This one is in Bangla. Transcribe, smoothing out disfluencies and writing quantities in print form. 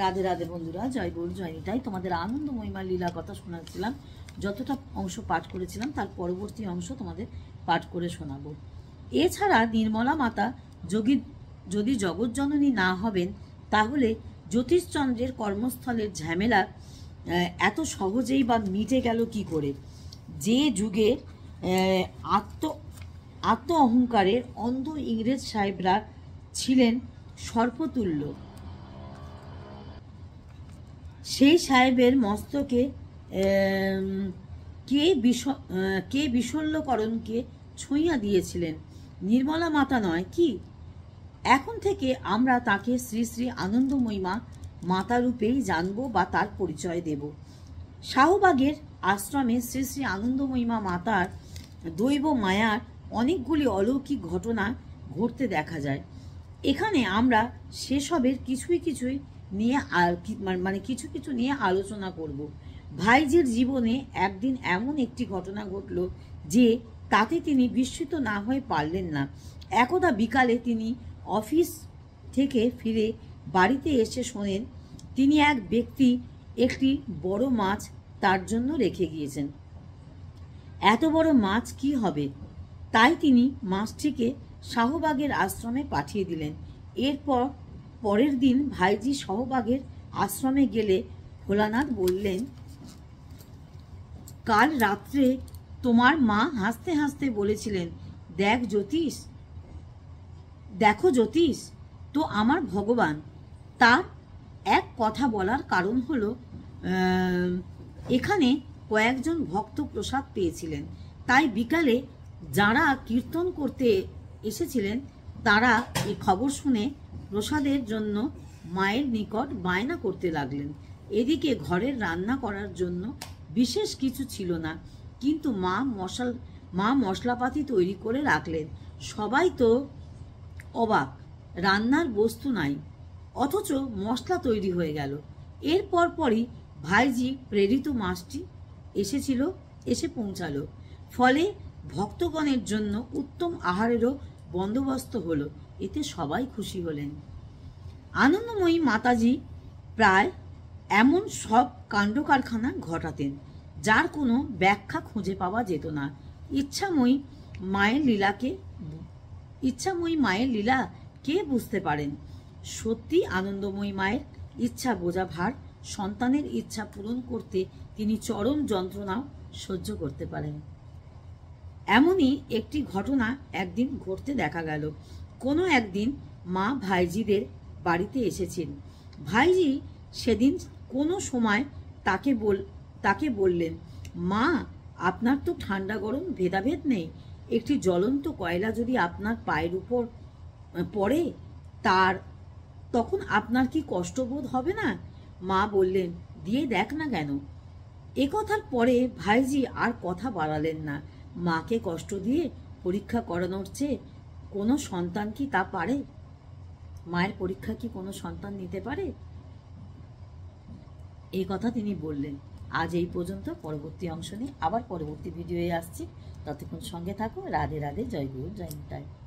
রাধে রাধে বন্ধুরা, জয় গৌর জয় নিতাই। তোমাদের আনন্দ মহিমার লীলা কথা শোনাচ্ছিলাম। যতটা অংশ পাঠ করেছিলাম তার পরবর্তী অংশ তোমাদের পাঠ করে শোনাবো। এছাড়া নির্মলা মাতা যদি জগৎজননী না হবেন, তাহলে জ্যোতিষচন্দ্রের কর্মস্থলের ঝামেলা এত সহজেই বা মিটে গেল কি করে? যে যুগে আত্ম অহংকারের অন্ধ ইংরেজ সাহেবরা ছিলেন সর্পতুল্য, সেই সাহেবের মস্তকে কে বিশল্যকরণকে ছুঁইয়া দিয়েছিলেন? নির্মলা মাতা নয় কি? এখন থেকে আমরা তাকে শ্রী শ্রী আনন্দময়ীমা মাতা রূপেই জানব বা তার পরিচয় দেব। শাহবাগের আশ্রমে শ্রী শ্রী আনন্দময়ীমা মাতার দৈব মায়ার অনেকগুলি অলৌকিক ঘটনা ঘটতে দেখা যায়। এখানে আমরা সেসবের কিছুই নিয়ে কিছু নিয়ে আলোচনা করব। ভাইজির জীবনে একদিন এমন একটি ঘটনা ঘটল যে তাতে তিনি বিস্মিত না হয়ে পারলেন না। একদা বিকালে তিনি অফিস থেকে ফিরে বাড়িতে এসে শোনেন তিনি এক ব্যক্তি একটি বড় মাছ তার জন্য রেখে গিয়েছেন। এত বড় মাছ কি হবে? তাই তিনি মাছটিকে শাহবাগের আশ্রমে পাঠিয়ে দিলেন। পরের দিন ভাইজি শাহবাগের আশ্রমে গেলে ভোলানাথ বললেন, কাল রাত্রে তোমার মা হাসতে হাসতে বলেছিলেন, দেখো জ্যোতিষ তো আমার ভগবান। তার এক কথা বলার কারণ হলো এখানে কয়েকজন ভক্ত প্রসাদ পেয়েছিলেন, তাই বিকালে যারা কীর্তন করতে এসেছিলেন তারা এই খবর শুনে প্রসাদের জন্য মায়ের নিকট বায়না করতে লাগলেন। এদিকে ঘরের রান্না করার জন্য বিশেষ কিছু ছিল না, কিন্তু মা মশলাপাতি তৈরি করে রাখলেন। সবাই তো অবাক, রান্নার বস্তু নাই, অথচ মশলা তৈরি হয়ে গেল। এর পরপরই ভাইজি প্রেরিত মাছটি এসে পৌঁছালো। ফলে ভক্তগণের জন্য উত্তম আহারেরও বন্দোবস্ত হলো। এতে সবাই খুশি হলেন। আনন্দময়ী মাতাজি প্রায় এমন সব কাণ্ড কারখানা ঘটাতেন যার কোনো ব্যাখ্যা খুঁজে পাওয়া যেত না। ইচ্ছাময়ী মায়ের লীলা কে বুঝতে পারেন? সত্যি আনন্দময়ী মায়ের ইচ্ছা বোঝা ভার। সন্তানের ইচ্ছা পূরণ করতে তিনি চরম যন্ত্রণাও সহ্য করতে পারেন। এমনই একটি ঘটনা একদিন ঘটতে দেখা গেল। কোনো একদিন মা ভাইজিদের বাড়িতে এসেছেন। ভাইজি সেদিন কোনো সময় তাকে বললেন, মা, আপনার তো ঠান্ডা গরম ভেদাভেদ নেই, একটি জ্বলন্ত কয়লা যদি আপনার পায়ের উপর পড়ে তখন আপনার কি কষ্টবোধ হবে না? মা বললেন, দিয়ে দেখ না কেন। একথার পরে ভাইজি আর কথা বাড়ালেন না। মাকে কষ্ট দিয়ে পরীক্ষা করানোর চেয়ে কোনো সন্তান কি তা পারে? মায়ের পরীক্ষা কি কোনো সন্তান নিতে পারে? এই কথা তিনি বললেন। আজ এই পর্যন্ত। পরবর্তী অংশ নিয়ে আবার পরবর্তী ভিডিওয়ে আসছি। ততক্ষণ সঙ্গে থাকো। রাধে রাধে, জয় গুরু, জয় নিতাই।